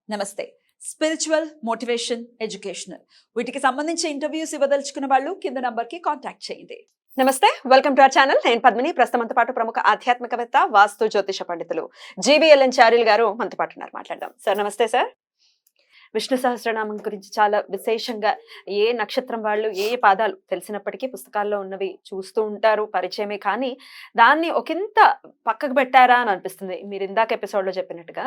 నమస్తే. Spiritual, motivation, educational వీటికి సంబంధించి ఇంటర్వ్యూస్ ఇవ్వదలుచుకున్న వాళ్ళు కింద నంబర్ కి కాంటాక్ట్ చేయండి. నమస్తే, వెల్కమ్ టు అవర్ ఛానల్. నేను పద్మిని. ప్రస్తుతంతో పాటు ప్రముఖ ఆధ్యాత్మికవేత్త, వాస్తు జ్యోతిష పండితులు జీవీఎల్ఎన్ చార్యులు గారు మనతో పాటు ఉన్నారు. మాట్లాడదాం. సార్ నమస్తే. సార్, విష్ణు సహస్రనామం గురించి చాలా విశేషంగా ఏ నక్షత్రం వాళ్ళు ఏ పాదాలు తెలిసినప్పటికీ పుస్తకాల్లో ఉన్నవి చూస్తూ ఉంటారు, పరిచయమే. కానీ దాన్ని ఒకంత పక్కకు పెట్టారా అని అనిపిస్తుంది. మీరు ఇందాక ఎపిసోడ్లో చెప్పినట్టుగా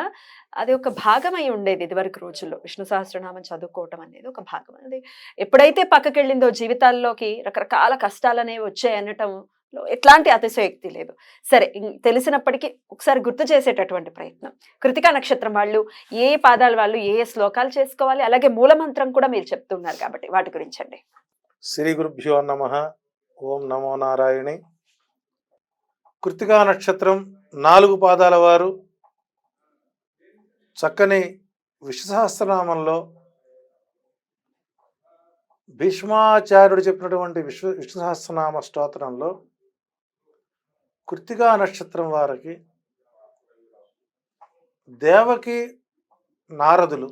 అది ఒక భాగం అయి ఉండేది ఇదివరకు రోజుల్లో. విష్ణు సహస్రనామం చదువుకోవటం అనేది ఒక భాగం. అది ఎప్పుడైతే పక్కకి వెళ్ళిందో జీవితాల్లోకి రకరకాల కష్టాలు అనేవి వచ్చాయి అనటం ఎట్లాంటి అతిశయోక్తి లేదు. సరే, తెలిసినప్పటికీ ఒకసారి గుర్తు చేసేటటువంటి ప్రయత్నం. కృతికా నక్షత్రం వాళ్ళు ఏ పాదాల వాళ్ళు ఏ శ్లోకాలు చేసుకోవాలి, అలాగే మూలమంత్రం కూడా మీరు చెప్తున్నారు కాబట్టి వాటి గురించి అండి. శ్రీ గురుభ్యో నమః. ఓం నమో నారాయణి. కృతికా నక్షత్రం 4 పాదాల వారు చక్కని విష్ణు సహస్రనామంలో భీష్మాచార్యుడు చెప్పినటువంటి విష్ణు సహస్రనామ స్తోత్రంలో కృతికా నక్షత్రం వారికి దేవకి నారదులు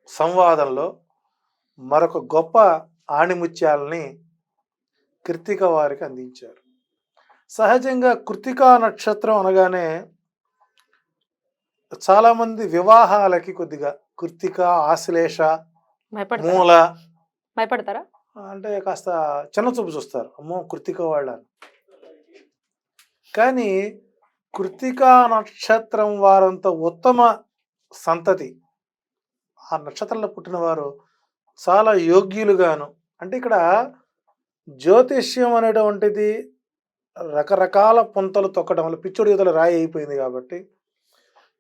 సంవాదంలో మరొక గొప్ప ఆణిముత్యాలని కృతిక వారికి అందించారు. సహజంగా కృతికా నక్షత్రం అనగానే చాలామంది వివాహాలకి కొద్దిగా కృతిక, ఆశ్లేష, మూల భయపడతారా అంటే కాస్త చిన్న చూపు చూస్తారు. అమ్మో కృతిక వాళ్ళని. కానీ కృతికా నక్షత్రం వారంత ఉత్తమ సంతతి, ఆ నక్షత్రంలో పుట్టిన వారు చాలా యోగ్యులుగాను. అంటే ఇక్కడ జ్యోతిష్యం అనేటువంటిది రకరకాల పుంతలు తొక్కడం వల్ల పిచ్చుడి యుతలు రాయి అయిపోయింది. కాబట్టి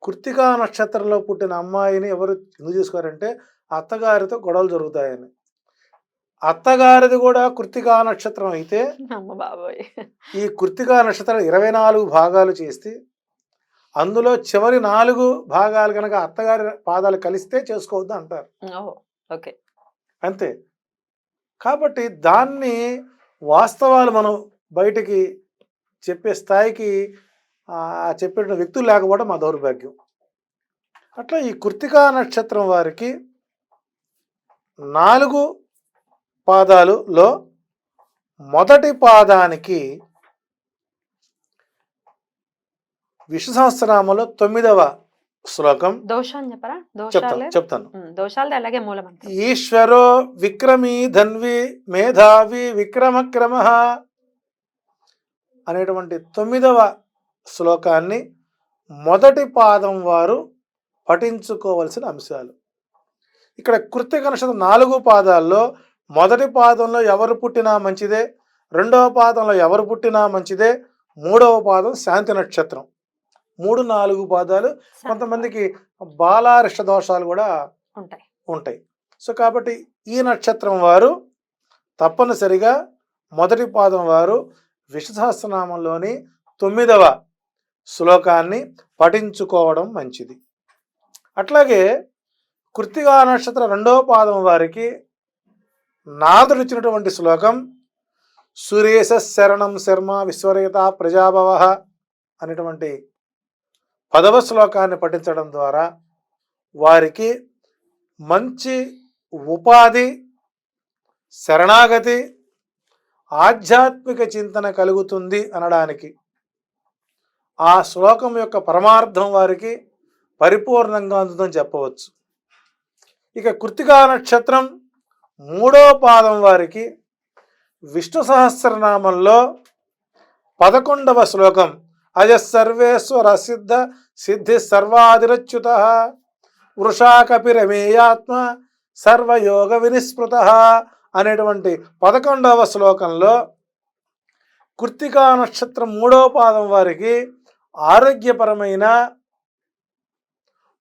కృతికా నక్షత్రంలో పుట్టిన అమ్మాయిని ఎవరు ఎందుకు చేసుకోవారంటే అత్తగారితో గొడవలు జరుగుతాయని. అత్తగారిది కూడా కృతికా నక్షత్రం అయితే ఈ కృతికా నక్షత్రం 24 భాగాలు చేస్తే అందులో చివరి 4 భాగాలు కనుక అత్తగారి పాదాలు కలిస్తే చేసుకోవద్దు అంటారు. ఓకే, అంతే. కాబట్టి దాన్ని వాస్తవాలు మనం బయటికి చెప్పే స్థాయికి చెప్పిన వ్యక్తులు లేకపోవడం మా దౌర్భాగ్యం. అట్లా ఈ కృతికా నక్షత్రం వారికి 4 పాదాలులో మొదటి పాదానికి విష్ణు సహస్రనామంలో 9వ శ్లోకం. దోషాన్ని చెప్పరా? చెప్తాను. దోషాలు అలాగే మూలమంత్రం. ఈశ్వరో విక్రమీ ధన్వి మేధావి విక్రమక్రమ అనేటువంటి 9వ శ్లోకాన్ని మొదటి పాదం వారు పఠించుకోవలసిన అంశాలు. ఇక్కడ కృతిక నక్షత్రం 4 పాదాల్లో మొదటి పాదంలో ఎవరు పుట్టినా మంచిదే, 2వ పాదంలో ఎవరు పుట్టినా మంచిదే, 3వ పాదం శాంతి నక్షత్రం. 3, 4 పాదాలు కొంతమందికి బాలారిష్ట దోషాలు కూడా ఉంటాయి. సో కాబట్టి ఈ నక్షత్రం వారు తప్పనిసరిగా మొదటి పాదం వారు విష్ణు సహస్రనామంలోని 9వ శ్లోకాన్ని పఠించుకోవడం మంచిది. అట్లాగే కృతికా నక్షత్రం 2వ పాదం వారికి నారదుడు ఇచ్చినటువంటి శ్లోకం సురేశ శరణం శర్మ విశ్వరేత ప్రజాభవ అనేటువంటి 10వ శ్లోకాన్ని పఠించడం ద్వారా వారికి మంచి ఉపాధి, శరణాగతి, ఆధ్యాత్మిక చింతన కలుగుతుంది అనడానికి ఆ శ్లోకం యొక్క పరమార్థం వారికి పరిపూర్ణంగా అందుతుందని చెప్పవచ్చు. ఇక కృతికా నక్షత్రం 3వ పాదం వారికి విష్ణు సహస్రనామంలో 11వ శ్లోకం అజ సర్వేశ్వర సిద్ధ సిద్ధి సర్వాదిరచ్యుత వృషా కపిరమేయాత్మ సర్వయోగ వినిస్మృత అనేటువంటి 11వ శ్లోకంలో కృతికా నక్షత్రం 3వ పాదం వారికి ఆరోగ్యపరమైన,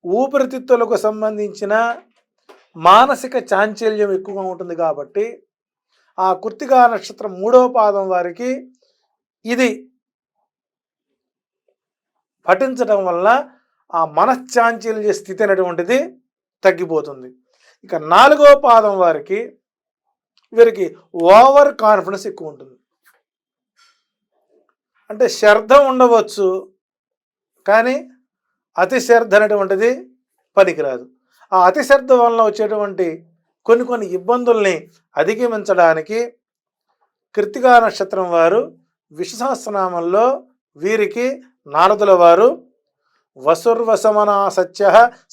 ఊపిరితిత్తులకు సంబంధించిన మానసిక చాంచల్యం ఎక్కువగా ఉంటుంది. కాబట్టి ఆ కృతికా నక్షత్రం 3వ పాదం వారికి ఇది పఠించడం వల్ల ఆ మనశ్చాంచల్య స్థితి అనేటువంటిది తగ్గిపోతుంది. ఇక 4వ పాదం వారికి వీరికి ఓవర్ కాన్ఫిడెన్స్ ఎక్కువ ఉంటుంది. అంటే శ్రద్ధ ఉండవచ్చు కానీ అతి శ్రద్ధ అనేటువంటిది పనికిరాదు. ఆ అతి శ్రద్ధ వలన వచ్చేటువంటి కొన్ని కొన్ని ఇబ్బందుల్ని అధిగమించడానికి కృత్తికా నక్షత్రం వారు విష్ణు సహస్రనామంలో వీరికి నారదుల వారు వసుర్వసమనా సత్య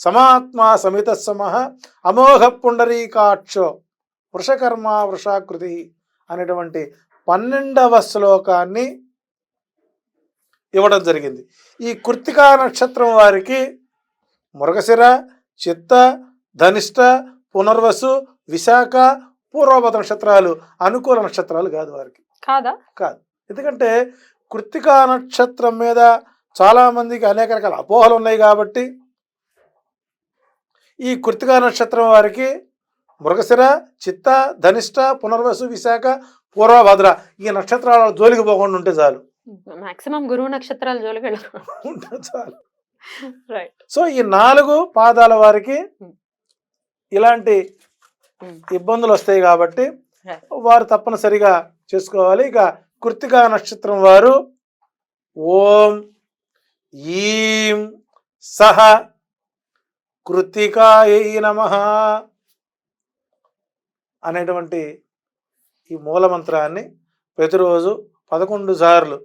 సమాత్మా సమిత సమః అమోఘ పుండరీకాక్షో వృషకర్మ వృషాకృతి అనేటువంటి 12వ శ్లోకాన్ని ఇవ్వడం జరిగింది. ఈ కృత్తికా నక్షత్రం వారికి మృగశిర, చిత్త, ధనిష్ట, పునర్వసు, విశాఖ, పూర్వభద్ర నక్షత్రాలు అనుకూల నక్షత్రాలు కాదు వారికి. కాదా? కాదు. ఎందుకంటే కృత్తికా నక్షత్రం మీద చాలా మందికి అనేక రకాల అపోహలు ఉన్నాయి కాబట్టి ఈ కృత్తికా నక్షత్రం వారికి మృగశిర, చిత్త, ధనిష్ట, పునర్వసు, విశాఖ, పూర్వభద్ర ఈ నక్షత్రాల జోలికి పోకుండా ఉంటే చాలు. మాక్సిమం గురువు నక్షత్రాలు జోలికి వెళ్ళరు. ఉంటే చాలు. రైట్. సో ఈ 4 పాదాల వారికి ఇలాంటి ఇబ్బందులు వస్తాయి కాబట్టి వారు తప్పనిసరిగా చేసుకోవాలి. ఇక కృత్తికా నక్షత్రం వారు ఓం ఈం సహ కృత్తికాయై నమః అనేటువంటి ఈ మూలమంత్రాన్ని ప్రతిరోజు 11 సార్లు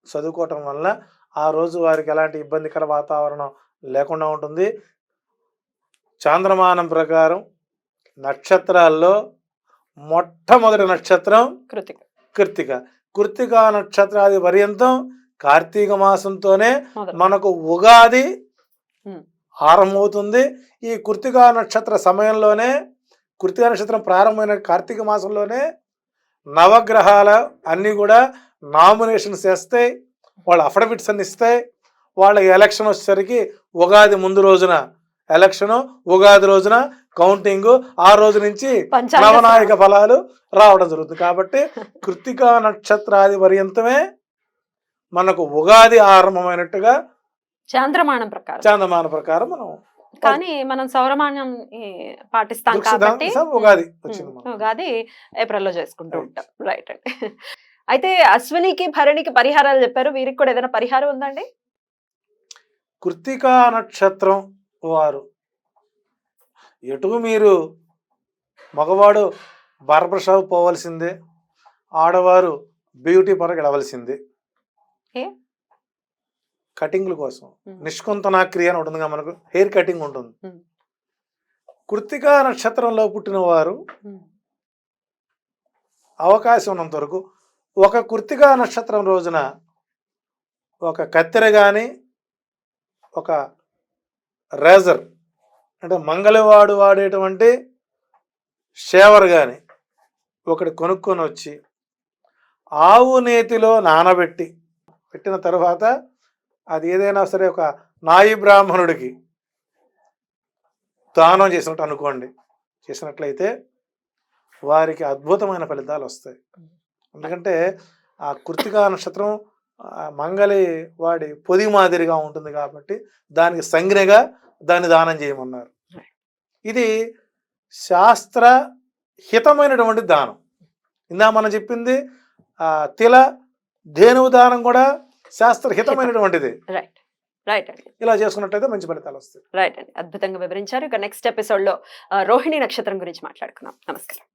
చదువుకోవటం వల్ల ఆ రోజు వారికి ఎలాంటి ఇబ్బందికర వాతావరణం లేకుండా ఉంటుంది. చాంద్రమానం ప్రకారం నక్షత్రాల్లో మొట్టమొదటి నక్షత్రం కృతిక. కృత్తిక. కృత్తికా నక్షత్రాది పర్యంతం కార్తీక మాసంతోనే మనకు ఉగాది ఆరంభమవుతుంది. ఈ కృత్తికా నక్షత్ర సమయంలోనే కృత్తికా నక్షత్రం ప్రారంభమైన కార్తీక మాసంలోనే నవగ్రహాల అన్నీ కూడా నామినేషన్స్ వేస్తాయి, వాళ్ళ అఫిడవిట్స్ అన్ని ఇస్తాయి. వాళ్ళకి ఎలక్షన్ వచ్చేసరికి ఉగాది ముందు రోజున ఎలక్షను, ఉగాది రోజున కౌంటింగ్, ఆ రోజు నుంచి నవనాయక ఫలాలు రావడం జరుగుతుంది. కాబట్టి కృత్తికా నక్షత్రాది పర్యంతమే మనకు ఉగాది ఆరంభమైనట్టుగా చాంద్రమానం ప్రకారం మనం, కానీ మనం సౌరమానం పాటిస్తాం కాబట్టి ఉగాది వచ్చింది. ఉగాది ఏప్రిల్లో చేసుకుంటూ ఉంటాం. రైట్ అండి. అయితే అశ్వినికి భరణికి పరిహారాలు చెప్పారు, వీరికి కూడా ఏదైనా పరిహారం ఉందండి? కృత్తికా నక్షత్రం వారు ఎటు మీరు మగవాడు బార్బర్ షాప్ పోవలసిందే, ఆడవారు బ్యూటీ పార్లర్ వెళ్ళవలసిందే. కటింగ్ల కోసం నిష్కుంతనా క్రియ అని ఉంటుందిగా, మనకు హెయిర్ కటింగ్ ఉంటుంది. కృత్తికా నక్షత్రంలో పుట్టిన వారు అవకాశం ఉన్నంత వరకు ఒక కృత్తికా నక్షత్రం రోజున ఒక కత్తెర కానీ ఒక రేజర్ అంటే మంగళవాడు వాడేటువంటి షేవర్ కానీ ఒకటి కొనుక్కొని వచ్చి ఆవు నేతిలో నానబెట్టి పెట్టిన తర్వాత అది ఏదైనా సరే ఒక నాయి బ్రాహ్మణుడికి దానం చేసినట్టు అనుకోండి, చేసినట్లయితే వారికి అద్భుతమైన ఫలితాలు వస్తాయి. ఎందుకంటే ఆ కృత్తికా నక్షత్రం మంగళి వాడి పొది మాదిరిగా ఉంటుంది కాబట్టి దానికి సంజ్ఞగా దాన్ని దానం చేయమన్నారు. ఇది శాస్త్ర హితమైనటువంటి దానం. ఇందా మనం చెప్పింది తిల ధేనువు దానం కూడా శాస్త్రహితమైనటువంటిది. ఇలా చేసుకున్నట్లయితే మంచి ఫలితాలు వస్తాయి. రైట్ అండి, అద్భుతంగా వివరించారు. ఇక నెక్స్ట్ ఎపిసోడ్ లో రోహిణి నక్షత్రం గురించి మాట్లాడుకుందాం. నమస్కారం.